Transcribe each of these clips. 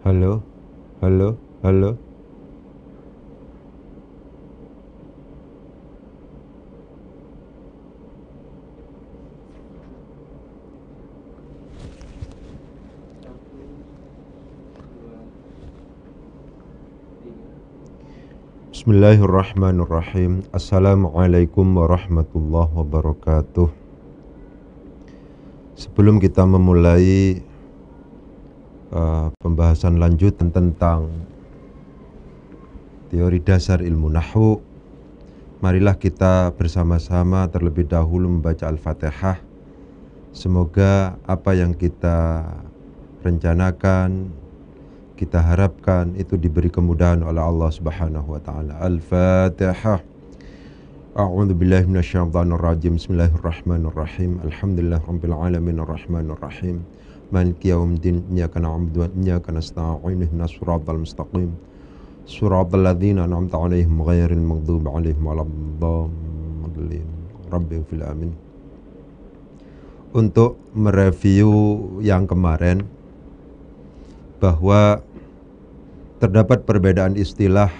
Halo, halo, halo. Bismillahirrahmanirrahim. Assalamualaikum warahmatullahi wabarakatuh. Sebelum kita memulai pembahasan lanjutan tentang teori dasar ilmu nahwu, marilah kita bersama-sama terlebih dahulu membaca Al-Fatihah. Semoga apa yang kita rencanakan, kita harapkan itu diberi kemudahan oleh Allah Subhanahu wa taala. Al-Fatihah. A'udzu billahi minasyaitonir rajim. Bismillahirrahmanirrahim. Alhamdulillahirabbil alamin arrahmanir rahim. Maliki yaumiddin. Iyyaka na'budu wa iyyaka nasta'in. Ihdinas siratal mustaqim. Siratal ladzina an'amta 'alaihim ghairil maghdubi 'alaihim waladdallin. Rabbighfir amin. Untuk mereview yang kemarin, bahwa terdapat perbedaan istilah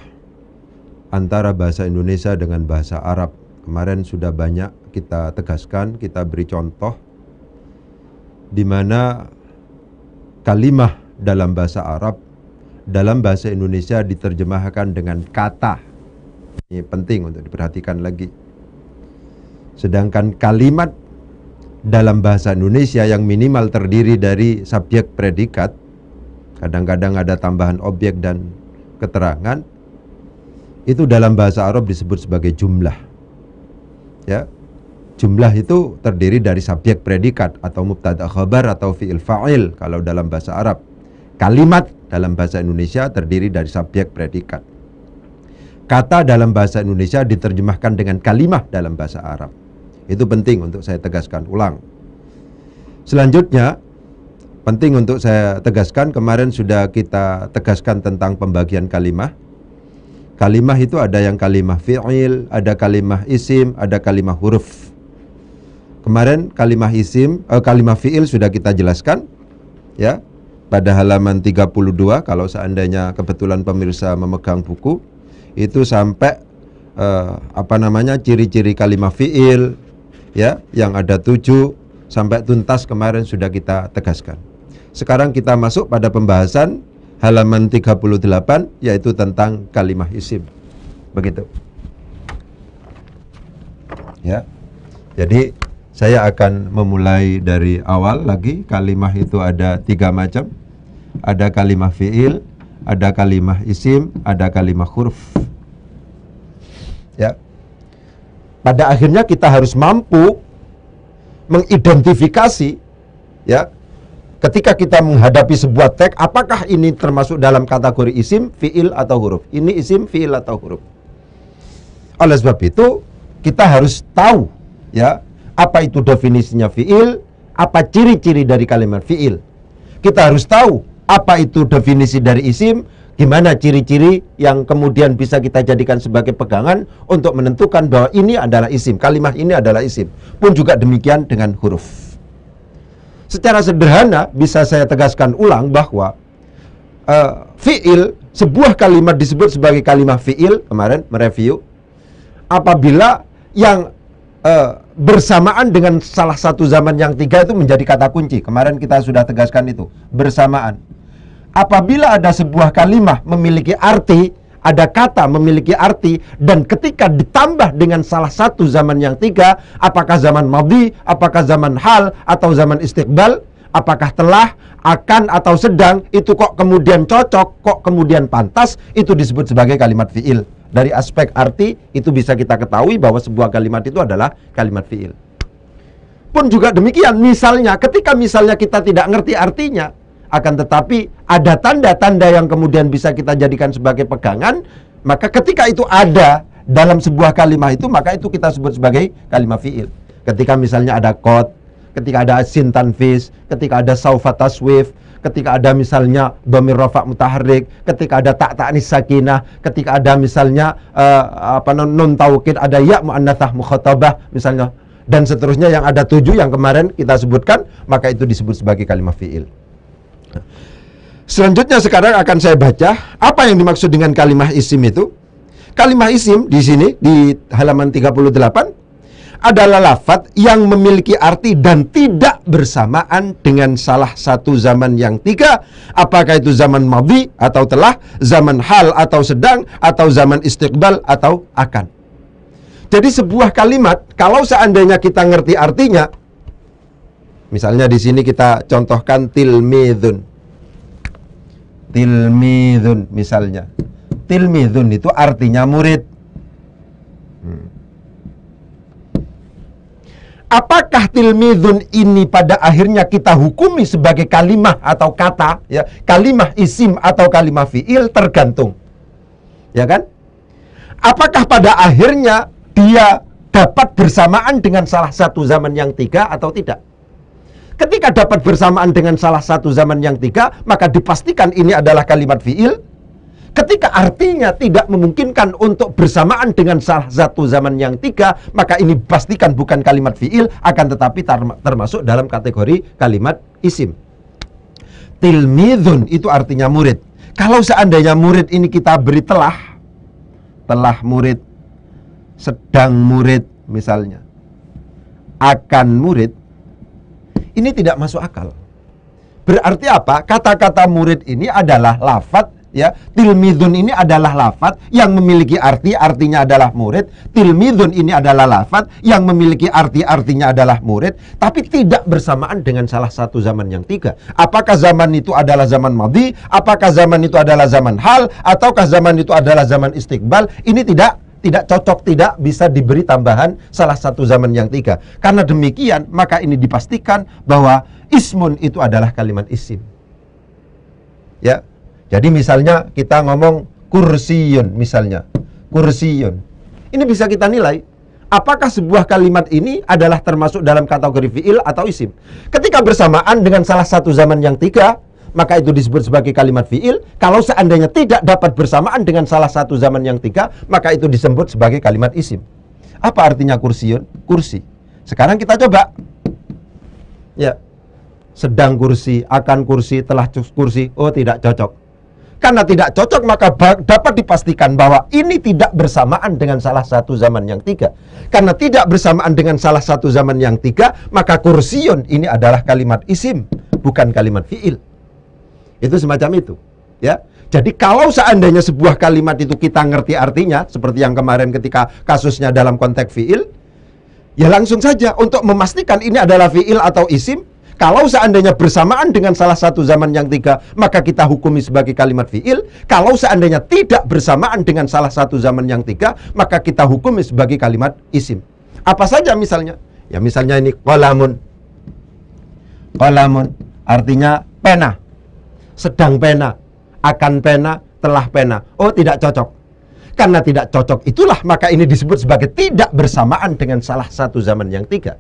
antara bahasa Indonesia dengan bahasa Arab. Kemarin sudah banyak kita tegaskan, kita beri contoh di mana kalimah dalam bahasa Arab, dalam bahasa Indonesia diterjemahkan dengan kata. Ini penting untuk diperhatikan lagi. Sedangkan kalimat dalam bahasa Indonesia yang minimal terdiri dari subjek predikat, kadang-kadang ada tambahan objek dan keterangan, itu dalam bahasa Arab disebut sebagai jumlah. Ya, jumlah itu terdiri dari subjek predikat atau mubtada khabar atau fi'il fa'il kalau dalam bahasa Arab. Kalimat dalam bahasa Indonesia terdiri dari subjek predikat. Kata dalam bahasa Indonesia diterjemahkan dengan kalimah dalam bahasa Arab. Itu penting untuk saya tegaskan ulang. Selanjutnya, penting untuk saya tegaskan, kemarin sudah kita tegaskan tentang pembagian kalimah. Kalimah itu ada yang kalimah fi'il, ada kalimah isim, ada kalimah huruf. Kemarin kalimah kalimah fi'il sudah kita jelaskan, ya, pada halaman 32. Kalau seandainya kebetulan pemirsa memegang buku, itu sampai ciri-ciri kalimah fi'il, ya, yang ada 7 sampai tuntas kemarin sudah kita tegaskan. Sekarang kita masuk pada pembahasan halaman 38, yaitu tentang kalimah isim. Begitu. Ya. Jadi saya akan memulai dari awal lagi. Kalimah itu ada 3 macam. Ada kalimah fi'il, ada kalimah isim, ada kalimah huruf. Ya. Pada akhirnya kita harus mampu mengidentifikasi, ya, ketika kita menghadapi sebuah teks, apakah ini termasuk dalam kategori isim, fi'il, atau huruf? Ini isim, fi'il, atau huruf? Oleh sebab itu, kita harus tahu, ya, apa itu definisinya fi'il, apa ciri-ciri dari kalimat fi'il. Kita harus tahu apa itu definisi dari isim, gimana ciri-ciri yang kemudian bisa kita jadikan sebagai pegangan untuk menentukan bahwa ini adalah isim, kalimat ini adalah isim. Pun juga demikian dengan huruf. Secara sederhana bisa saya tegaskan ulang bahwa fi'il, sebuah kalimat disebut sebagai kalimat fi'il, kemarin mereview, apabila yang bersamaan dengan salah satu zaman yang 3 itu menjadi kata kunci. Kemarin kita sudah tegaskan itu, bersamaan. Apabila ada sebuah kalimat memiliki arti, ada kata memiliki arti, dan ketika ditambah dengan salah satu zaman yang 3, apakah zaman madhi, apakah zaman hal, atau zaman istiqbal, apakah telah, akan, atau sedang, itu kok kemudian cocok, kok kemudian pantas, itu disebut sebagai kalimat fi'il. Dari aspek arti, itu bisa kita ketahui bahwa sebuah kalimat itu adalah kalimat fi'il. Pun juga demikian, misalnya, ketika misalnya kita tidak ngerti artinya, akan tetapi ada tanda-tanda yang kemudian bisa kita jadikan sebagai pegangan, maka ketika itu ada dalam sebuah kalimat itu, maka itu kita sebut sebagai kalimat fi'il. Ketika misalnya ada qad, ketika ada sin tanfis, ketika ada saufa taswif, ketika ada misalnya dhamir rafa' mutaharrik, ketika ada ta' ta'nis sakinah, ketika ada misalnya nun taukid, ada ya muannatsah mukhatabah misalnya, dan seterusnya yang ada 7 yang kemarin kita sebutkan, maka itu disebut sebagai kalimat fi'il. Selanjutnya sekarang akan saya baca apa yang dimaksud dengan kalimah isim itu. Kalimah isim di sini di halaman 38 adalah lafadz yang memiliki arti dan tidak bersamaan dengan salah satu zaman yang tiga. Apakah itu zaman madhi atau telah, zaman hal atau sedang, atau zaman istiqbal atau akan. Jadi sebuah kalimat kalau seandainya kita ngerti artinya, misalnya di sini kita contohkan tilmidun. Tilmidun misalnya. Tilmidun itu artinya murid. Apakah tilmidun ini pada akhirnya kita hukumi sebagai kalimah atau kata, ya, kalimah isim atau kalimah fi'il, tergantung. Ya kan? Apakah pada akhirnya dia dapat bersamaan dengan salah satu zaman yang tiga atau tidak? Ketika dapat bersamaan dengan salah satu zaman yang tiga, maka dipastikan ini adalah kalimat fi'il. Ketika artinya tidak memungkinkan untuk bersamaan dengan salah satu zaman yang tiga, maka ini pastikan bukan kalimat fi'il, akan tetapi termasuk dalam kategori kalimat isim. Tilmidun itu artinya murid. Kalau seandainya murid ini kita beri telah murid, sedang murid misalnya, akan murid, ini tidak masuk akal. Berarti apa? Kata-kata murid ini adalah lafadz, ya. Tilmidun ini adalah lafadz yang memiliki arti, artinya adalah murid. Tilmidun ini adalah lafadz yang memiliki arti, artinya adalah murid, tapi tidak bersamaan dengan salah satu zaman yang tiga. Apakah zaman itu adalah zaman madhi? Apakah zaman itu adalah zaman hal? Ataukah zaman itu adalah zaman istiqbal? Ini tidak cocok, tidak bisa diberi tambahan salah satu zaman yang tiga. Karena demikian, maka ini dipastikan bahwa ismun itu adalah kalimat isim. Ya. Jadi misalnya kita ngomong kursiyun misalnya. Kursiyun. Ini bisa kita nilai apakah sebuah kalimat ini adalah termasuk dalam kategori fi'il atau isim. Ketika bersamaan dengan salah satu zaman yang tiga, maka itu disebut sebagai kalimat fi'il. Kalau seandainya tidak dapat bersamaan dengan salah satu zaman yang tiga, maka itu disebut sebagai kalimat isim. Apa artinya kursiyun? Kursi. Sekarang kita coba. Ya. Sedang kursi, akan kursi, telah kursi. Oh, tidak cocok. Karena tidak cocok, maka dapat dipastikan bahwa ini tidak bersamaan dengan salah satu zaman yang tiga. Karena tidak bersamaan dengan salah satu zaman yang tiga, maka kursiyun ini adalah kalimat isim, bukan kalimat fi'il. Itu semacam itu, ya. Jadi kalau seandainya sebuah kalimat itu kita ngerti artinya, seperti yang kemarin ketika kasusnya dalam konteks fi'il, ya langsung saja untuk memastikan ini adalah fi'il atau isim. Kalau seandainya bersamaan dengan salah satu zaman yang tiga, maka kita hukumi sebagai kalimat fi'il. Kalau seandainya tidak bersamaan dengan salah satu zaman yang tiga, maka kita hukumi sebagai kalimat isim. Apa saja misalnya? Ya misalnya ini qalamun. Qalamun artinya pena. Sedang pena, akan pena, telah pena. Oh, tidak cocok. Karena tidak cocok itulah maka ini disebut sebagai tidak bersamaan dengan salah satu zaman yang tiga.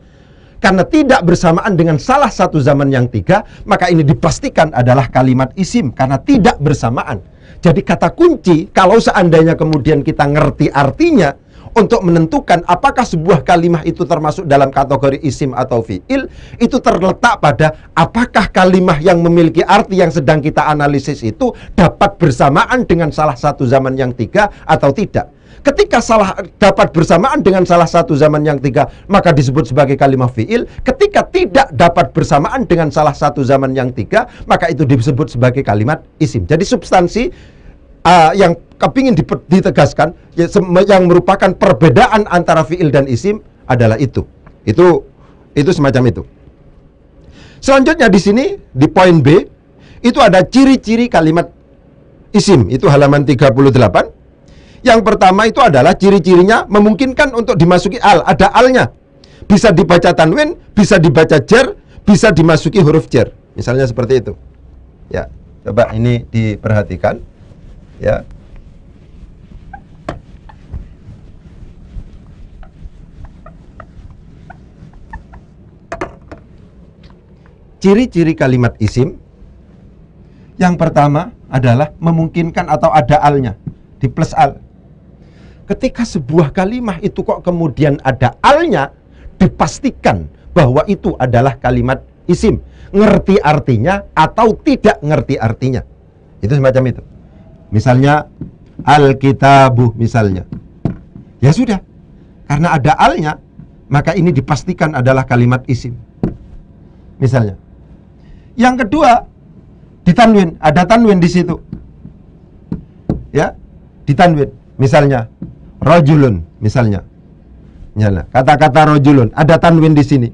Karena tidak bersamaan dengan salah satu zaman yang tiga, maka ini dipastikan adalah kalimat isim karena tidak bersamaan. Jadi kata kunci kalau seandainya kemudian kita ngerti artinya untuk menentukan apakah sebuah kalimah itu termasuk dalam kategori isim atau fi'il, itu terletak pada apakah kalimah yang memiliki arti yang sedang kita analisis itu dapat bersamaan dengan salah satu zaman yang tiga atau tidak. Ketika dapat bersamaan dengan salah satu zaman yang tiga, maka disebut sebagai kalimah fi'il. Ketika tidak dapat bersamaan dengan salah satu zaman yang tiga, maka itu disebut sebagai kalimat isim. Jadi substansi yang kepingin ditegaskan, yang merupakan perbedaan antara fi'il dan isim adalah itu. Itu semacam itu. Selanjutnya di sini, di poin B, itu ada ciri-ciri kalimat isim. Itu halaman 38. Yang pertama itu adalah ciri-cirinya memungkinkan untuk dimasuki al. Ada alnya. Bisa dibaca tanwin, bisa dibaca jar, bisa dimasuki huruf jar. Misalnya seperti itu. Ya, coba ini diperhatikan. Ya. Ciri-ciri kalimat isim. Yang pertama adalah memungkinkan atau ada alnya. Di plus al. Ketika sebuah kalimah itu kok kemudian ada alnya, dipastikan bahwa itu adalah kalimat isim. Ngerti artinya atau tidak ngerti artinya. Itu semacam itu. Misalnya Alkitabu misalnya. Ya sudah. Karena ada alnya, maka ini dipastikan adalah kalimat isim. Misalnya. Yang kedua, ditanwin, ada tanwin di situ. Ya, ditanwin. Misalnya rajulun misalnya. Kata-kata rajulun ada tanwin di sini.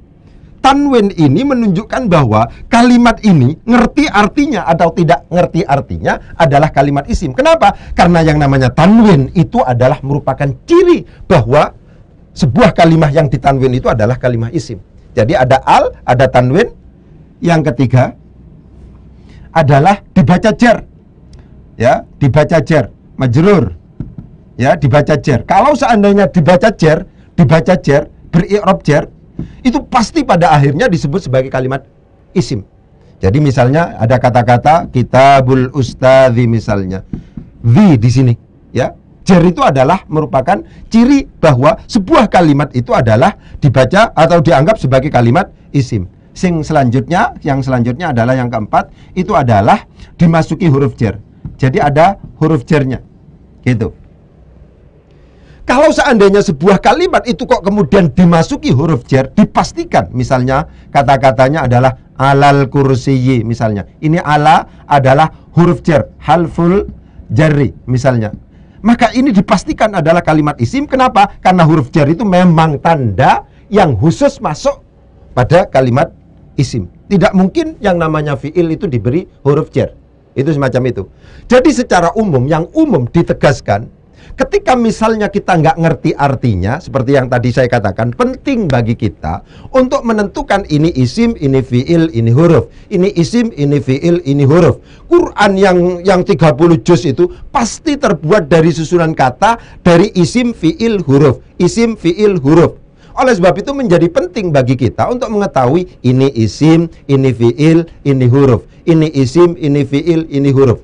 Tanwin ini menunjukkan bahwa kalimat ini ngerti artinya atau tidak ngerti artinya adalah kalimat isim. Kenapa? Karena yang namanya tanwin itu adalah merupakan ciri bahwa sebuah kalimat yang ditanwin itu adalah kalimat isim. Jadi ada al, ada tanwin. Yang ketiga adalah dibaca jar. Ya, dibaca jar, majrur. Ya, dibaca jar. Kalau seandainya dibaca jar, beri'rab jar, itu pasti pada akhirnya disebut sebagai kalimat isim. Jadi misalnya ada kata-kata kitabul ustadzi misalnya. Di sini, ya. Jar itu adalah merupakan ciri bahwa sebuah kalimat itu adalah dibaca atau dianggap sebagai kalimat isim. Yang selanjutnya adalah yang keempat, itu adalah dimasuki huruf jar. Jadi ada huruf jarnya. Gitu. Kalau seandainya sebuah kalimat itu kok kemudian dimasuki huruf jar, dipastikan misalnya kata-katanya adalah alal kursiyyi misalnya. Ini ala adalah huruf jar, halful jarri misalnya. Maka ini dipastikan adalah kalimat isim. Kenapa? Karena huruf jar itu memang tanda yang khusus masuk pada kalimat isim. Tidak mungkin yang namanya fi'il itu diberi huruf jar. Itu semacam itu. Jadi secara umum, yang umum ditegaskan, ketika misalnya kita nggak ngerti artinya, seperti yang tadi saya katakan, penting bagi kita untuk menentukan ini isim, ini fi'il, ini huruf. Ini isim, ini fi'il, ini huruf. Quran yang 30 juz itu pasti terbuat dari susunan kata, dari isim, fi'il, huruf. Isim, fi'il, huruf. Oleh sebab itu menjadi penting bagi kita untuk mengetahui ini isim, ini fi'il, ini huruf. Ini isim, ini fi'il, ini huruf.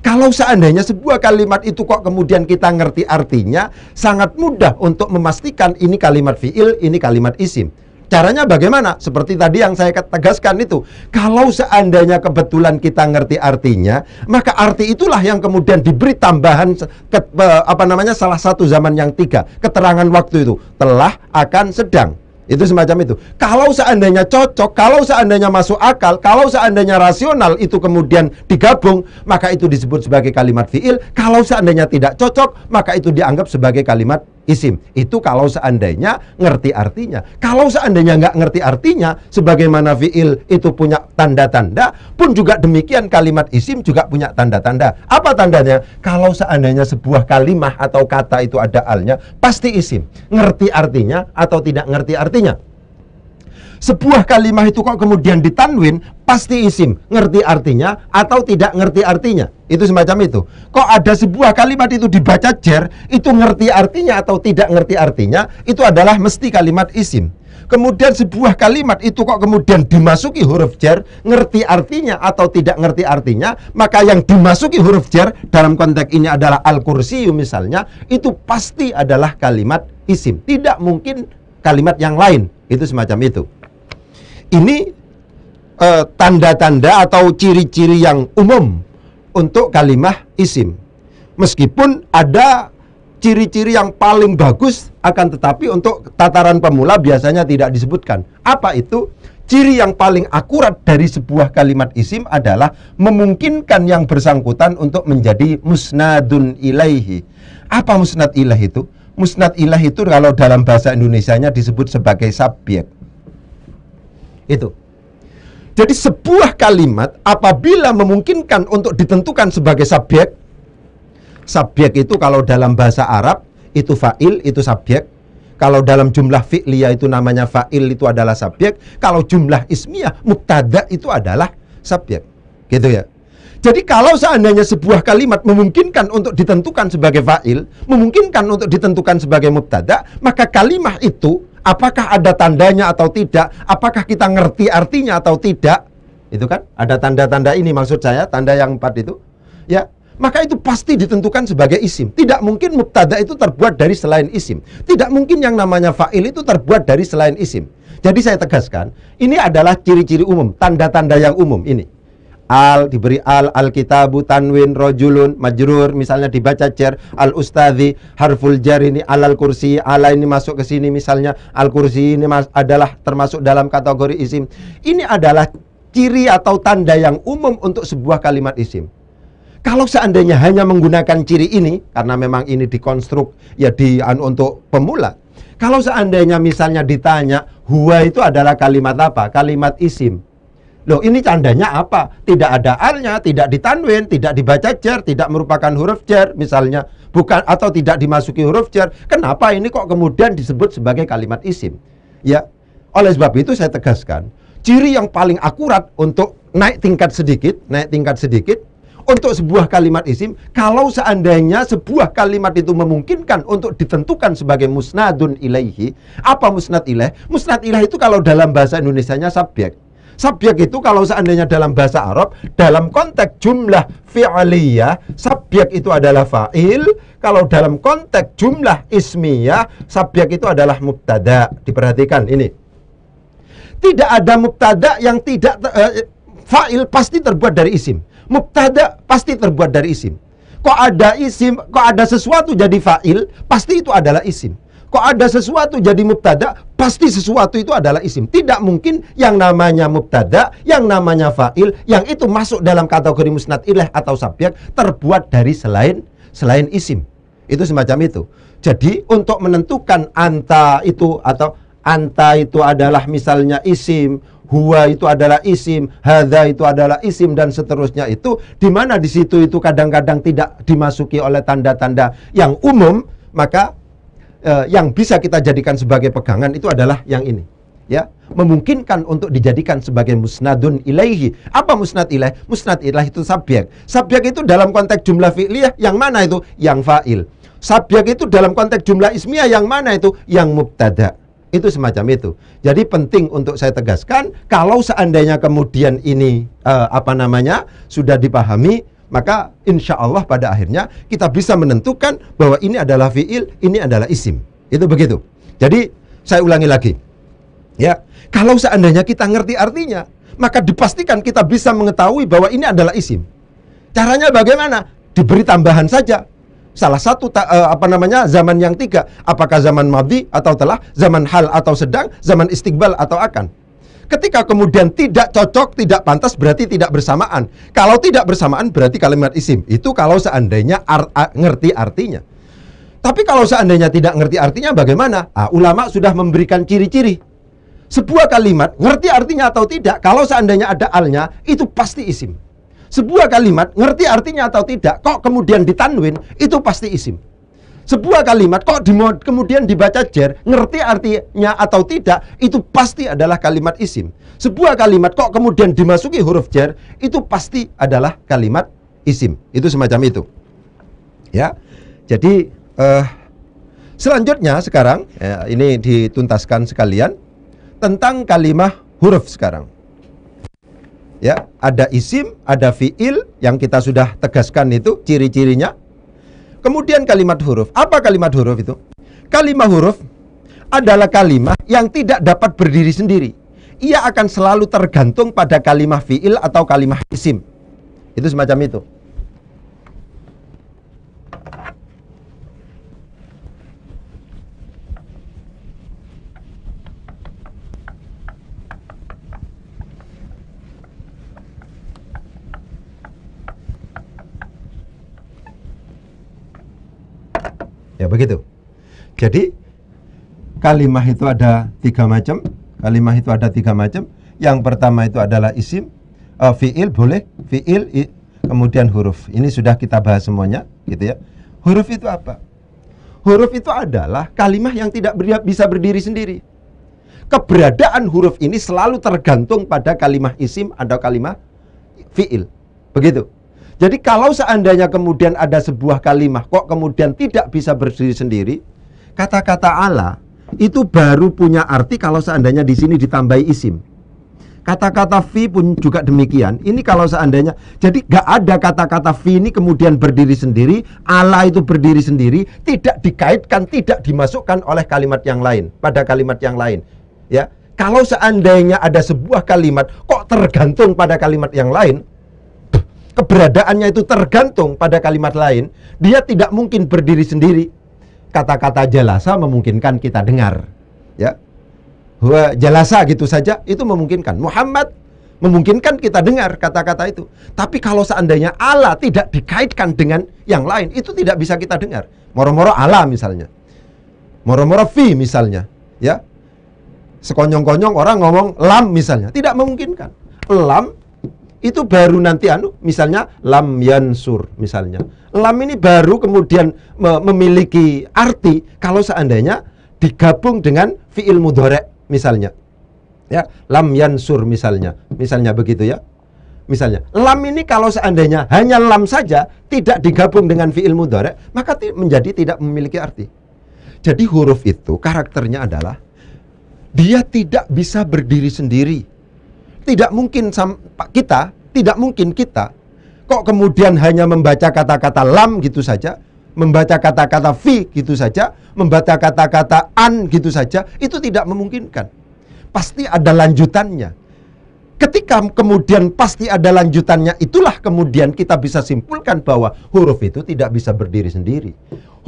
Kalau seandainya sebuah kalimat itu kok kemudian kita ngerti artinya, sangat mudah untuk memastikan ini kalimat fi'il, ini kalimat isim. Caranya bagaimana? Seperti tadi yang saya tegaskan itu. Kalau seandainya kebetulan kita ngerti artinya, maka arti itulah yang kemudian diberi tambahan salah satu zaman yang 3. Keterangan waktu itu telah, akan, sedang. Itu semacam itu. Kalau seandainya cocok, kalau seandainya masuk akal, kalau seandainya rasional itu kemudian digabung, maka itu disebut sebagai kalimat fi'il. Kalau seandainya tidak cocok, maka itu dianggap sebagai kalimat isim. Itu kalau seandainya ngerti artinya. Kalau seandainya nggak ngerti artinya, sebagaimana fi'il itu punya tanda-tanda, pun juga demikian kalimat isim juga punya tanda-tanda. Apa tandanya? Kalau seandainya sebuah kalimat atau kata itu ada alnya, pasti isim. Ngerti artinya atau tidak ngerti artinya. Sebuah kalimat itu kok kemudian ditanwin, pasti isim. Ngerti artinya atau tidak ngerti artinya. Itu semacam itu. Kok ada sebuah kalimat itu dibaca jar, itu ngerti artinya atau tidak ngerti artinya, itu adalah mesti kalimat isim. Kemudian sebuah kalimat itu kok kemudian dimasuki huruf jar, ngerti artinya atau tidak ngerti artinya, maka yang dimasuki huruf jar dalam konteks ini adalah al-kursiyyu misalnya, itu pasti adalah kalimat isim. Tidak mungkin kalimat yang lain. Itu semacam itu. Ini tanda-tanda atau ciri-ciri yang umum untuk kalimat isim. Meskipun ada ciri-ciri yang paling bagus, akan tetapi untuk tataran pemula biasanya tidak disebutkan. Apa itu? Ciri yang paling akurat dari sebuah kalimat isim adalah memungkinkan yang bersangkutan untuk menjadi musnadun ilaihi. Apa musnad ilaih itu? Musnad ilaih itu kalau dalam bahasa Indonesianya disebut sebagai subjek. Itu. Jadi sebuah kalimat apabila memungkinkan untuk ditentukan sebagai subjek, subjek itu kalau dalam bahasa Arab itu fa'il, itu subjek. Kalau dalam jumlah fi'liyah itu namanya fa'il, itu adalah subjek. Kalau jumlah ismiyah, mubtada itu adalah subjek. Gitu ya. Jadi kalau seandainya sebuah kalimat memungkinkan untuk ditentukan sebagai fa'il, memungkinkan untuk ditentukan sebagai mubtada, maka kalimat itu apakah ada tandanya atau tidak, apakah kita ngerti artinya atau tidak, itu kan ada tanda-tanda ini, maksud saya tanda yang 4 itu, ya, maka itu pasti ditentukan sebagai isim. Tidak mungkin mubtada itu terbuat dari selain isim. Tidak mungkin yang namanya fa'il itu terbuat dari selain isim. Jadi saya tegaskan, ini adalah ciri-ciri umum, tanda-tanda yang umum ini. diberi al-kitabu, tanwin, rojulun, majrur, misalnya dibaca jar, al-ustadzi, harful jar ini alal kursi, ala ini masuk ke sini, misalnya al-kursi ini adalah termasuk dalam kategori isim. Ini adalah ciri atau tanda yang umum untuk sebuah kalimat isim. Kalau seandainya hanya menggunakan ciri ini, karena memang ini dikonstruk ya untuk pemula. Kalau seandainya misalnya ditanya, huwa itu adalah kalimat apa? Kalimat isim. Loh, ini tandanya apa? Tidak ada alnya, tidak ditanwin, tidak dibaca jar, tidak merupakan huruf jar misalnya, bukan, atau tidak dimasuki huruf jar. Kenapa ini kok kemudian disebut sebagai kalimat isim? Ya, oleh sebab itu saya tegaskan, ciri yang paling akurat untuk naik tingkat sedikit untuk sebuah kalimat isim, kalau seandainya sebuah kalimat itu memungkinkan untuk ditentukan sebagai musnadun ilaihi. Apa musnad ilaih? Musnad ilaih itu kalau dalam bahasa Indonesianya subjek. Subjek itu kalau seandainya dalam bahasa Arab, dalam konteks jumlah fi'aliyah, subjek itu adalah fa'il. Kalau dalam konteks jumlah ismiyah, subjek itu adalah mubtada. Diperhatikan ini. Tidak ada mubtada yang tidak fa'il pasti terbuat dari isim. Mubtada pasti terbuat dari isim. Kok ada isim, kok ada sesuatu jadi fa'il, pasti itu adalah isim. Kok ada sesuatu jadi mubtada, pasti sesuatu itu adalah isim. Tidak mungkin yang namanya mubtada, yang namanya fa'il, yang itu masuk dalam kategori musnad ilaih atau subjek terbuat dari selain isim. Itu semacam itu. Jadi untuk menentukan anta itu adalah misalnya isim, huwa itu adalah isim, hadza itu adalah isim, dan seterusnya itu, di mana di situ itu kadang-kadang tidak dimasuki oleh tanda-tanda yang umum, maka yang bisa kita jadikan sebagai pegangan itu adalah yang ini, ya, memungkinkan untuk dijadikan sebagai musnadun ilaihi. Apa musnad ilaih? Musnad ilaih itu subjek. Subjek itu dalam konteks jumlah fi'liyah yang mana itu? Yang fa'il. Subjek itu dalam konteks jumlah ismiyah yang mana itu? Yang mubtada. Itu semacam itu. Jadi penting untuk saya tegaskan, kalau seandainya kemudian ini sudah dipahami, maka insya Allah pada akhirnya kita bisa menentukan bahwa ini adalah fi'il, ini adalah isim. Itu begitu. Jadi saya ulangi lagi, ya, kalau seandainya kita ngerti artinya, maka dipastikan kita bisa mengetahui bahwa ini adalah isim. Caranya bagaimana? Diberi tambahan saja. Salah satu zaman yang tiga, apakah zaman madhi atau telah, zaman hal atau sedang, zaman istiqbal atau akan. Ketika kemudian tidak cocok, tidak pantas, berarti tidak bersamaan. Kalau tidak bersamaan berarti kalimat isim. Itu kalau seandainya ngerti artinya. Tapi kalau seandainya tidak ngerti artinya bagaimana? Ulama sudah memberikan ciri-ciri. Sebuah kalimat ngerti artinya atau tidak, kalau seandainya ada alnya, itu pasti isim. Sebuah kalimat ngerti artinya atau tidak, kok kemudian ditanwin, itu pasti isim. Sebuah kalimat kok kemudian dibaca jar, ngerti artinya atau tidak, itu pasti adalah kalimat isim. Sebuah kalimat kok kemudian dimasuki huruf jar, itu pasti adalah kalimat isim. Itu semacam itu. Ya. Jadi selanjutnya sekarang ini dituntaskan sekalian tentang kalimah huruf sekarang. Ya, ada isim, ada fiil yang kita sudah tegaskan itu ciri-cirinya. Kemudian kalimat huruf. Apa kalimat huruf itu? Kalimat huruf adalah kalimat yang tidak dapat berdiri sendiri. Ia akan selalu tergantung pada kalimat fiil atau kalimat isim. Itu semacam itu. Ya begitu. Jadi kalimah itu ada tiga macam. Yang pertama itu adalah isim, fiil boleh, fiil, kemudian huruf. Ini sudah kita bahas semuanya, gitu ya. Huruf itu apa? Huruf itu adalah kalimah yang tidak bisa berdiri sendiri. Keberadaan huruf ini selalu tergantung pada kalimah isim atau kalimah fiil. Begitu. Jadi kalau seandainya kemudian ada sebuah kalimah kok kemudian tidak bisa berdiri sendiri, kata-kata ala itu baru punya arti kalau seandainya di sini ditambahi isim. Kata-kata fi pun juga demikian. Ini kalau seandainya, jadi gak ada kata-kata fi ini kemudian berdiri sendiri, ala itu berdiri sendiri, tidak dikaitkan, tidak dimasukkan oleh kalimat yang lain pada kalimat yang lain. Ya, kalau seandainya ada sebuah kalimat kok tergantung pada kalimat yang lain, keberadaannya itu tergantung pada kalimat lain, dia tidak mungkin berdiri sendiri. Kata-kata jalasa memungkinkan kita dengar, ya. Huwa jalasa gitu saja itu memungkinkan. Muhammad memungkinkan kita dengar kata-kata itu. Tapi kalau seandainya Allah tidak dikaitkan dengan yang lain, itu tidak bisa kita dengar. Moro-moro Allah misalnya, moro-moro fi misalnya, ya. Sekonyong-konyong orang ngomong lam misalnya, tidak memungkinkan. Lam itu baru nanti misalnya lam yansur misalnya. Lam ini baru kemudian memiliki arti kalau seandainya digabung dengan fi'il mudhari' misalnya. Ya, lam yansur misalnya begitu ya. Misalnya, lam ini kalau seandainya hanya lam saja tidak digabung dengan fi'il mudhari', maka menjadi tidak memiliki arti. Jadi huruf itu karakternya adalah dia tidak bisa berdiri sendiri. Tidak mungkin kita kok kemudian hanya membaca kata-kata lam gitu saja, membaca kata-kata fi gitu saja, membaca kata-kata an gitu saja, itu tidak memungkinkan. Pasti ada lanjutannya. Ketika kemudian pasti ada lanjutannya, itulah kemudian kita bisa simpulkan bahwa huruf itu tidak bisa berdiri sendiri.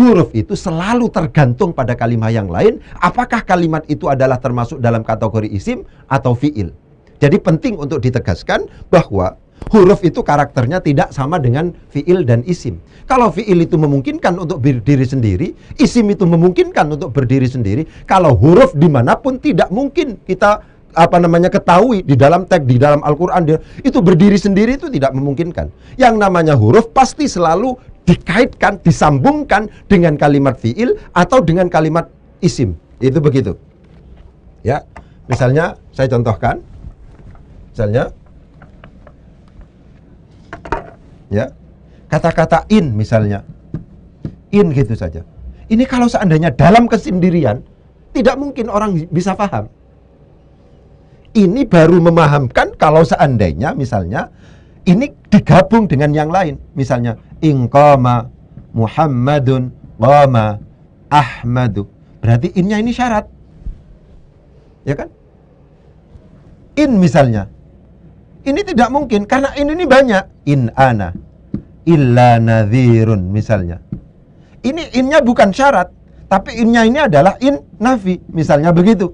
Huruf itu selalu tergantung pada kalimat yang lain, apakah kalimat itu adalah termasuk dalam kategori isim atau fi'il. Jadi penting untuk ditegaskan bahwa huruf itu karakternya tidak sama dengan fi'il dan isim. Kalau fi'il itu memungkinkan untuk berdiri sendiri, isim itu memungkinkan untuk berdiri sendiri. Kalau huruf dimanapun tidak mungkin kita ketahui di dalam teks, di dalam Al-Quran, itu berdiri sendiri itu tidak memungkinkan. Yang namanya huruf pasti selalu dikaitkan, disambungkan dengan kalimat fi'il atau dengan kalimat isim. Itu begitu. Ya, misalnya saya contohkan. Misalnya, ya, kata-kata in misalnya, in gitu saja. Ini kalau seandainya dalam kesendirian, tidak mungkin orang bisa paham. Ini baru memahamkan kalau seandainya misalnya ini digabung dengan yang lain. Misalnya, inqama Muhammadun qama Ahmadu. Berarti innya ini syarat. Ya kan? In misalnya. Ini tidak mungkin karena ini banyak. In ana illa nadhirun misalnya. Ini innya bukan syarat, tapi innya ini adalah in nafi misalnya begitu.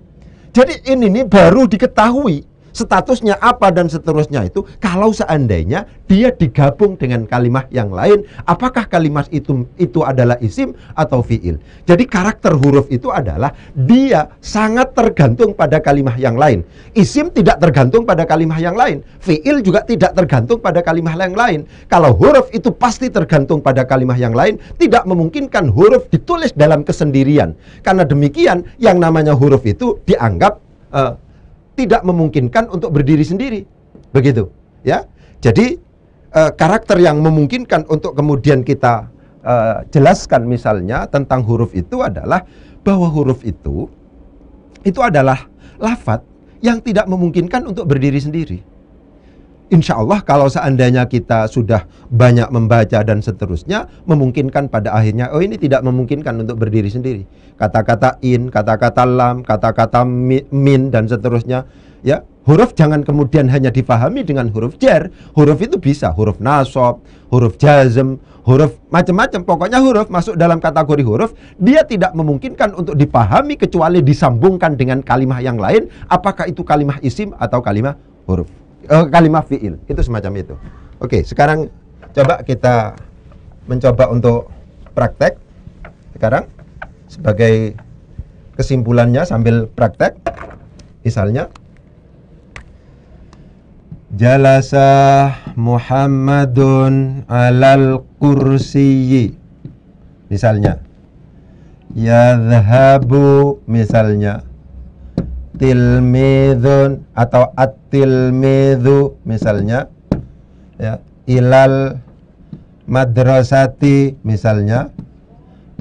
Jadi ini baru diketahui statusnya apa dan seterusnya itu kalau seandainya dia digabung dengan kalimat yang lain, apakah kalimat itu adalah isim atau fi'il. Jadi karakter huruf itu adalah dia sangat tergantung pada kalimat yang lain. Isim tidak tergantung pada kalimat yang lain, fi'il juga tidak tergantung pada kalimat yang lain. Kalau huruf itu pasti tergantung pada kalimat yang lain, tidak memungkinkan huruf ditulis dalam kesendirian. Karena demikian yang namanya huruf itu dianggap tidak memungkinkan untuk berdiri sendiri, begitu, ya. Jadi karakter yang memungkinkan untuk kemudian kita jelaskan misalnya tentang huruf itu adalah bahwa huruf itu adalah lafadz yang tidak memungkinkan untuk berdiri sendiri. Insya Allah kalau seandainya kita sudah banyak membaca dan seterusnya, memungkinkan pada akhirnya, oh ini tidak memungkinkan untuk berdiri sendiri. Kata-kata in, kata-kata lam, kata-kata min dan seterusnya. Ya, huruf jangan kemudian hanya difahami dengan huruf jar. Huruf itu bisa huruf nasab, huruf jazm, huruf macam-macam. Pokoknya huruf masuk dalam kategori huruf, dia tidak memungkinkan untuk dipahami kecuali disambungkan dengan kalimat yang lain. Apakah itu kalimat isim atau kalimat huruf? Kalimat fi'il, itu semacam itu. Oke, sekarang coba kita mencoba untuk praktek sekarang sebagai kesimpulannya sambil praktek. Misalnya, jalasa Muhammadun alal kursiyyi. Misalnya, yadhhabu misalnya, tilmidun atau at-tilmidhu misalnya, ya, ilal madrasati misalnya,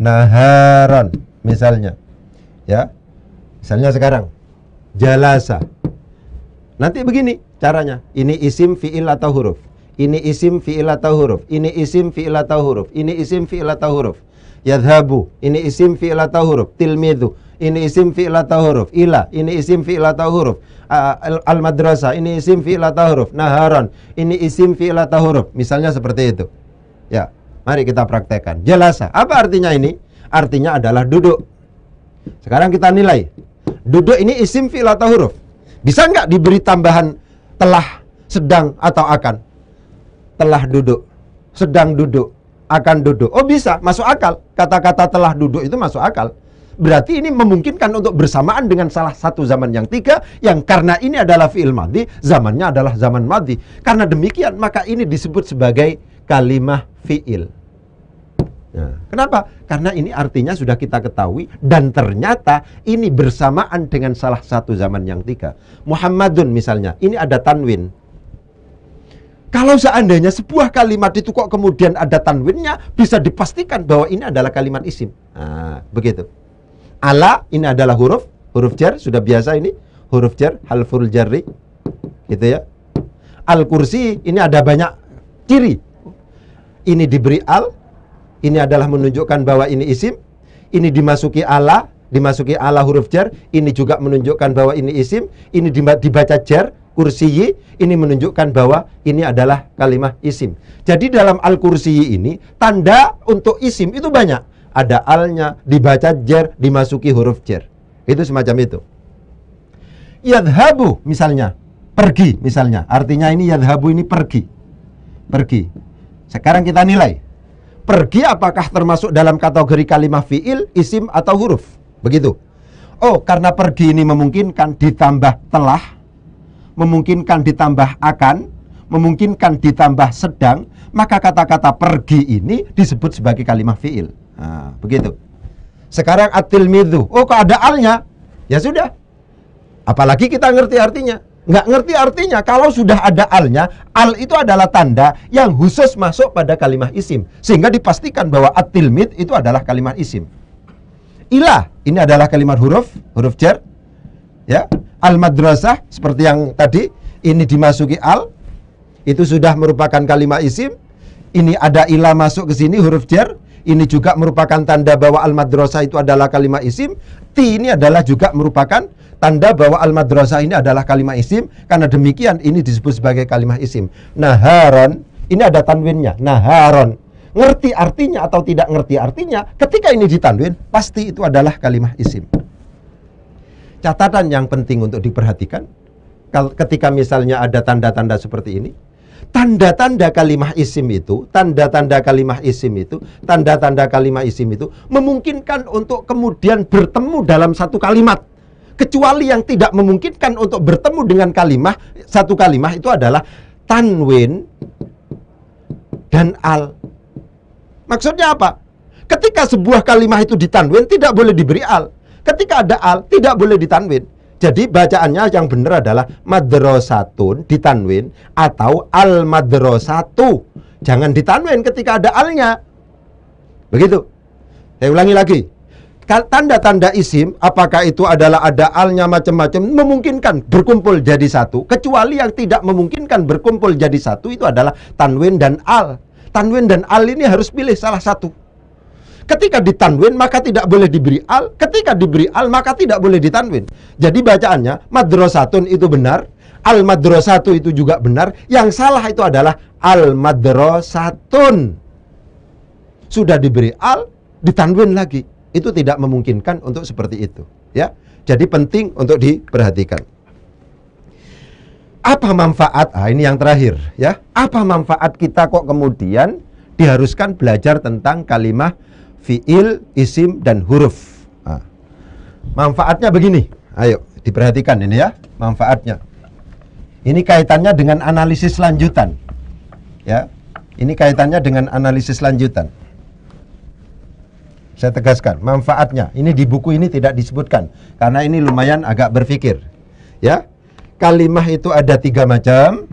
naharon misalnya, ya. Misalnya sekarang jalasa, nanti begini caranya, ini isim fi'il atau huruf, ini isim fi'il atau huruf, ini isim fi'il atau huruf, ini isim fi'il atau huruf. Yadhabu, ini isim fi'il atau huruf. Tilmidhu, ini isim fi'il atau huruf. Ila, ini isim fi'il atau huruf. Al-madrasah, ini isim fi'il atau huruf. Naharon, ini isim fi'il atau huruf. Misalnya seperti itu. Ya, mari kita praktekkan. Jalasa, apa artinya ini? Artinya adalah duduk. Sekarang kita nilai. Duduk ini isim fi'il atau huruf. Bisa nggak diberi tambahan telah, sedang, atau akan? Telah duduk, sedang duduk, akan duduk. Oh bisa, masuk akal. Kata-kata telah duduk itu masuk akal. Berarti ini memungkinkan untuk bersamaan dengan salah satu zaman yang tiga, yang karena ini adalah fi'il madhi, zamannya adalah zaman madhi. Karena demikian, maka ini disebut sebagai kalimah fi'il. Nah, kenapa? Karena ini artinya sudah kita ketahui, dan ternyata ini bersamaan dengan salah satu zaman yang tiga. Muhammadun misalnya, ini ada tanwin. Kalau seandainya sebuah kalimat itu kok kemudian ada tanwinnya, bisa dipastikan bahwa ini adalah kalimat isim. Nah, begitu. Ala, ini adalah huruf jar, sudah biasa ini, huruf jar, halful jarri, gitu ya. Al-kursi, ini ada banyak ciri. Ini diberi al, ini adalah menunjukkan bahwa ini isim. Ini dimasuki ala huruf jar, ini juga menunjukkan bahwa ini isim. Ini dibaca jar, kursiyi, ini menunjukkan bahwa ini adalah kalimah isim. Jadi dalam al-kursiyi ini, tanda untuk isim itu banyak. Ada alnya, dibaca jar, dimasuki huruf jar. Itu semacam itu. Yadhabu misalnya, pergi misalnya. Artinya ini yadhabu ini pergi. Pergi. Sekarang kita nilai. Pergi apakah termasuk dalam kategori kalimah fi'il, isim, atau huruf? Begitu. Oh, karena pergi ini memungkinkan ditambah telah, memungkinkan ditambah akan, memungkinkan ditambah sedang, maka kata-kata pergi ini disebut sebagai kalimah fi'il. Nah, begitu. Sekarang at-tilmidhu. Oh, kok ada alnya? Ya sudah. Apalagi kita ngerti artinya. Nggak ngerti artinya. Kalau sudah ada alnya, al itu adalah tanda yang khusus masuk pada kalimah isim. Sehingga dipastikan bahwa at-tilmid itu adalah kalimah isim. Ilah, ini adalah kalimat huruf jar. Ya. Al-madrasah, seperti yang tadi, ini dimasuki al. Itu sudah merupakan kalimah isim. Ini ada ilah masuk ke sini, huruf jar. Ini juga merupakan tanda bahwa al-madrasah itu adalah kalimah isim. Ti ini adalah juga merupakan tanda bahwa al-madrasah ini adalah kalimah isim. Karena demikian ini disebut sebagai kalimah isim. Naharon, ini ada tanwinnya. Naharon. Ngerti artinya atau tidak ngerti artinya, ketika ini ditanwin, pasti itu adalah kalimah isim. Catatan yang penting untuk diperhatikan, ketika misalnya ada tanda-tanda seperti ini, tanda-tanda kalimah isim itu, tanda-tanda kalimah isim itu memungkinkan untuk kemudian bertemu dalam satu kalimat. Kecuali yang tidak memungkinkan untuk bertemu dengan kalimat, satu kalimat itu adalah tanwin dan al. Maksudnya apa? Ketika sebuah kalimat itu ditanwin, tidak boleh diberi al. Ketika ada al, tidak boleh ditanwin. Jadi bacaannya yang benar adalah madrasatun ditanwin atau al-madrasatu. Jangan ditanwin ketika ada alnya. Begitu. Saya ulangi lagi. Tanda-tanda isim, apakah itu adalah ada alnya macam-macam, memungkinkan berkumpul jadi satu. Kecuali yang tidak memungkinkan berkumpul jadi satu, itu adalah tanwin dan al. Tanwin dan al ini harus pilih salah satu. Ketika ditanwin maka tidak boleh diberi al. Ketika diberi al maka tidak boleh ditanwin. Jadi bacaannya madrasatun itu benar, al madrasatu itu juga benar. Yang salah itu adalah al madrasatun. Sudah diberi al, ditanwin lagi. Itu tidak memungkinkan untuk seperti itu, ya. Jadi penting untuk diperhatikan. Apa manfaat? Ini yang terakhir, ya. Apa manfaat kita kok kemudian diharuskan belajar tentang kalimah fi'il, isim, dan huruf? Manfaatnya begini. Ayo, diperhatikan ini ya, manfaatnya. Ini kaitannya dengan analisis lanjutan. Ya, ini kaitannya dengan analisis lanjutan. Saya tegaskan, manfaatnya. Ini di buku ini tidak disebutkan. Karena ini lumayan agak berpikir. Ya, kalimah itu ada 3 macam.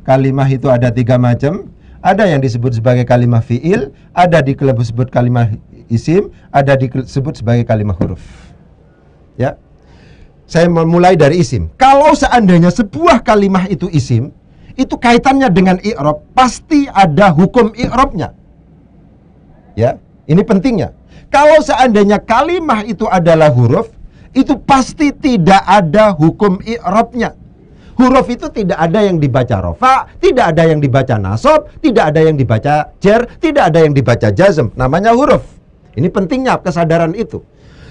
Kalimah itu ada 3 macam. Ada yang disebut sebagai kalimah fi'il, ada disebut kalimah isim, ada disebut sebagai kalimah huruf. Ya. Saya memulai dari isim. Kalau seandainya sebuah kalimah itu isim, itu kaitannya dengan i'rab, pasti ada hukum i'rabnya. Ya, ini pentingnya. Kalau seandainya kalimah itu adalah huruf, itu pasti tidak ada hukum i'rabnya. Huruf itu tidak ada yang dibaca rofa, tidak ada yang dibaca nasab, tidak ada yang dibaca jer, tidak ada yang dibaca jazm. Namanya huruf. Ini pentingnya kesadaran itu.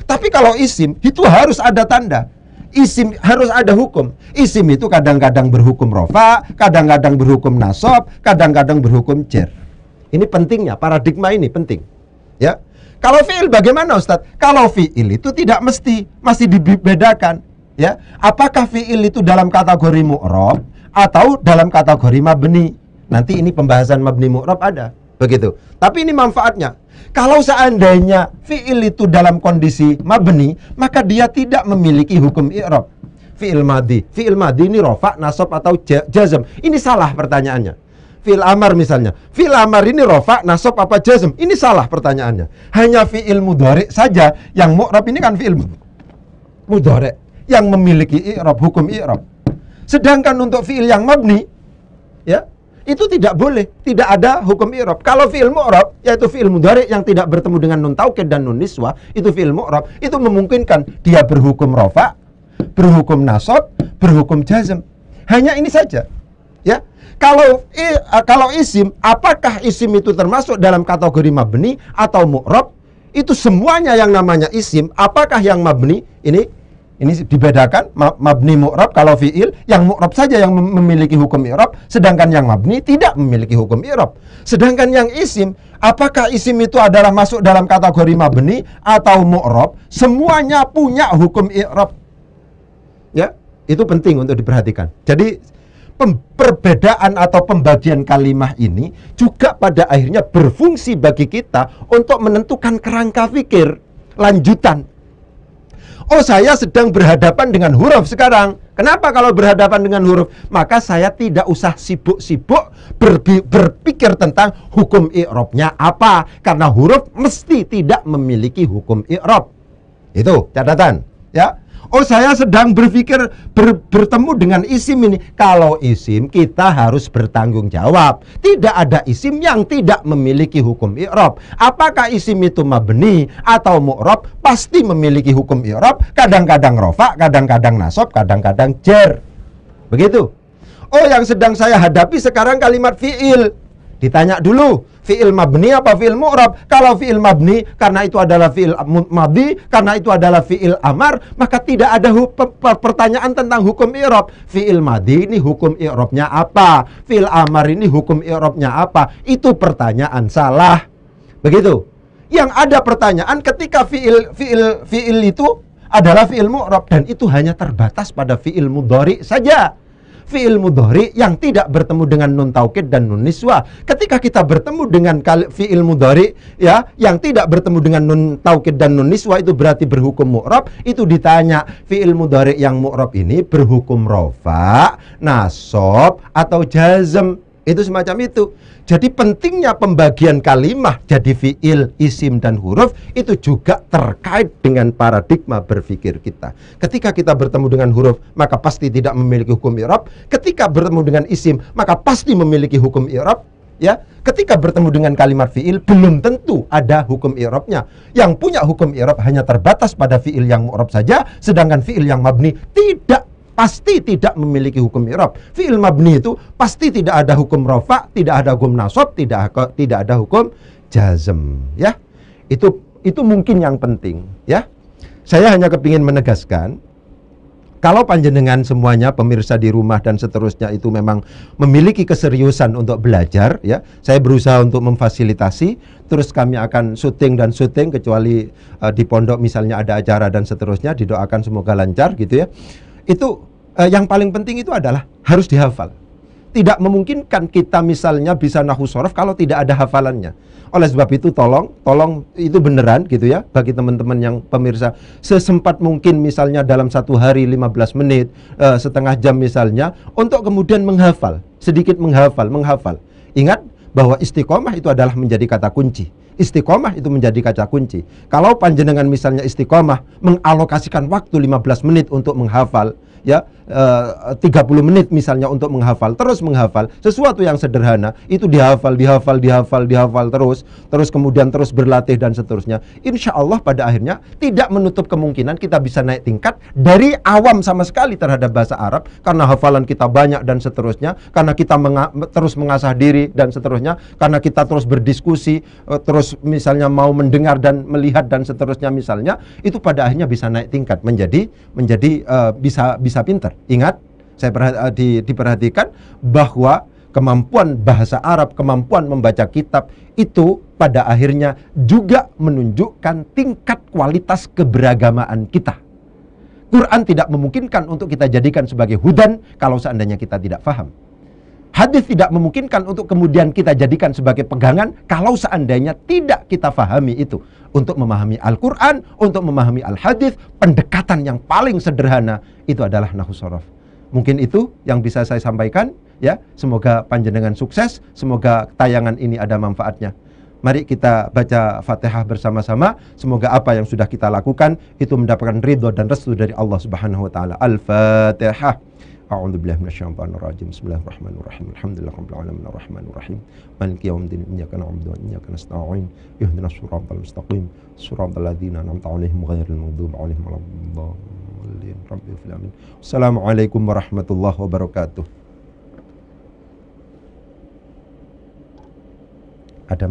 Tapi kalau isim, itu harus ada tanda. Isim harus ada hukum. Isim itu kadang-kadang berhukum rofa, kadang-kadang berhukum nasab, kadang-kadang berhukum jer. Ini pentingnya, paradigma ini penting. Ya. Kalau fi'il bagaimana Ustadz? Kalau fi'il itu tidak mesti, masih dibedakan. Ya, apakah fi'il itu dalam kategori mu'rab atau dalam kategori mabni? Nanti ini pembahasan mabni mu'rab ada, begitu. Tapi ini manfaatnya. Kalau seandainya fi'il itu dalam kondisi mabni, maka dia tidak memiliki hukum i'rab. Fi'il madhi ini rofa, nasab atau jazm. Ini salah pertanyaannya. Fi'il amar misalnya, fi'il amar ini rofa, nasab apa jazm? Ini salah pertanyaannya. Hanya fi'il mudhari saja yang mu'rab ini kan fi'il mudhari yang memiliki i'rab, hukum i'rab. Sedangkan untuk fi'il yang mabni, ya, itu tidak boleh, tidak ada hukum i'rab. Kalau fi'il mu'rab, yaitu fi'il mudhari yang tidak bertemu dengan nun taukid dan nun niswah, itu fi'il mu'rab, itu memungkinkan dia berhukum rafa, berhukum nasab, berhukum jazm. Hanya ini saja. Ya. Kalau isim, apakah isim itu termasuk dalam kategori mabni atau mu'rab? Itu semuanya yang namanya isim. Apakah yang mabni? Ini dibedakan, mabni mu'rab kalau fi'il, yang mu'rab saja yang memiliki hukum i'rab, sedangkan yang mabni tidak memiliki hukum i'rab. Sedangkan yang isim, apakah isim itu adalah masuk dalam kategori mabni atau mu'rab? Semuanya punya hukum i'rab. Ya, itu penting untuk diperhatikan. Jadi perbedaan atau pembagian kalimah ini juga pada akhirnya berfungsi bagi kita untuk menentukan kerangka fikir lanjutan. Oh, saya sedang berhadapan dengan huruf sekarang. Kenapa kalau berhadapan dengan huruf? Maka saya tidak usah sibuk-sibuk berpikir tentang hukum i'rabnya apa. Karena huruf mesti tidak memiliki hukum i'rab. Itu catatan, ya. Oh, saya sedang berpikir bertemu dengan isim ini. Kalau isim kita harus bertanggung jawab. Tidak ada isim yang tidak memiliki hukum i'rab. Apakah isim itu mabni atau mu'rab? Pasti memiliki hukum i'rab. Kadang-kadang rofa, kadang-kadang nasab, kadang-kadang jer. Begitu. Oh, yang sedang saya hadapi sekarang kalimat fi'il. Ditanya dulu, fi'il mabni apa fi'il mu'rab? Kalau fi'il mabni, karena itu adalah fi'il madhi, karena itu adalah fi'il amar, maka tidak ada pertanyaan tentang hukum i'rab. Fi'il madhi ini hukum i'rabnya apa? Fi'il amar ini hukum i'rabnya apa? Itu pertanyaan salah. Begitu. Yang ada pertanyaan ketika fi'il itu adalah fi'il mu'rab, dan itu hanya terbatas pada fi'il mudhari saja. Fi'il mudhari yang tidak bertemu dengan nun taukid dan nun niswah. Ketika kita bertemu dengan fi'il mudhari, ya, yang tidak bertemu dengan nun taukid dan nun niswah, itu berarti berhukum mu'rab. Itu ditanya, fi'il mudhari yang mu'rab ini berhukum rofa, nasab atau jazm. Itu semacam itu. Jadi pentingnya pembagian kalimah jadi fi'il, isim, dan huruf itu juga terkait dengan paradigma berpikir kita. Ketika kita bertemu dengan huruf, maka pasti tidak memiliki hukum i'rab. Ketika bertemu dengan isim, maka pasti memiliki hukum i'rab. Ya, ketika bertemu dengan kalimat fi'il, belum tentu ada hukum i'rabnya. Yang punya hukum i'rab hanya terbatas pada fi'il yang mu'rab saja, sedangkan fi'il yang mabni pasti tidak memiliki hukum i'rab. Fi'il mabni itu pasti tidak ada hukum rafa, tidak ada hukum nasab, tidak ada hukum jazm, ya. Itu mungkin yang penting, ya. Saya hanya kepingin menegaskan, kalau panjenengan semuanya, pemirsa di rumah dan seterusnya, itu memang memiliki keseriusan untuk belajar, ya. Saya berusaha untuk memfasilitasi, terus kami akan syuting, kecuali di pondok misalnya ada acara dan seterusnya, didoakan semoga lancar gitu, ya. Itu yang paling penting itu adalah harus dihafal. Tidak memungkinkan kita misalnya bisa nahwu shorof kalau tidak ada hafalannya. Oleh sebab itu tolong itu beneran gitu ya, bagi teman-teman yang pemirsa, sesempat mungkin misalnya dalam satu hari 15 menit, setengah jam misalnya, untuk kemudian menghafal, sedikit menghafal. Ingat bahwa istiqomah itu adalah menjadi kata kunci. Istiqomah itu menjadi kata kunci. Kalau panjenengan misalnya istiqomah mengalokasikan waktu 15 menit untuk menghafal, ya 30 menit misalnya untuk menghafal, terus menghafal sesuatu yang sederhana, itu dihafal terus kemudian terus berlatih dan seterusnya. Insya Allah pada akhirnya tidak menutup kemungkinan kita bisa naik tingkat dari awam sama sekali terhadap bahasa Arab karena hafalan kita banyak dan seterusnya, karena kita terus mengasah diri dan seterusnya, karena kita terus berdiskusi, terus misalnya mau mendengar dan melihat dan seterusnya misalnya, itu pada akhirnya bisa naik tingkat menjadi bisa pintar. Ingat, saya diperhatikan bahwa kemampuan bahasa Arab, kemampuan membaca kitab itu pada akhirnya juga menunjukkan tingkat kualitas keberagamaan kita. Quran tidak memungkinkan untuk kita jadikan sebagai hudan kalau seandainya kita tidak faham. Hadis tidak memungkinkan untuk kemudian kita jadikan sebagai pegangan kalau seandainya tidak kita fahami itu. Untuk memahami Al-Quran, untuk memahami Al-Hadis, pendekatan yang paling sederhana itu adalah nahwu shorof. Mungkin itu yang bisa saya sampaikan, ya. Semoga panjenengan sukses, semoga tayangan ini ada manfaatnya. Mari kita baca Fatihah bersama-sama. Semoga apa yang sudah kita lakukan itu mendapatkan ridho dan restu dari Allah Subhanahu wa taala. Al-Fatihah. A'udzu billahi minasyaitonir rajim. Bismillahirrahmanirrahim. Alhamdulillahirabbil alamin arrahmanir rahim. Maliki yaumiddin. Iyyaka na'budu wa iyyaka nasta'in. Ihdinas siratal mustaqim. Siratal ladzina an'amta 'alaihim ghairil maghdubi 'alaihim waladdallin. Rabbil alamin. Assalamualaikum warahmatullahi wabarakatuh. Ada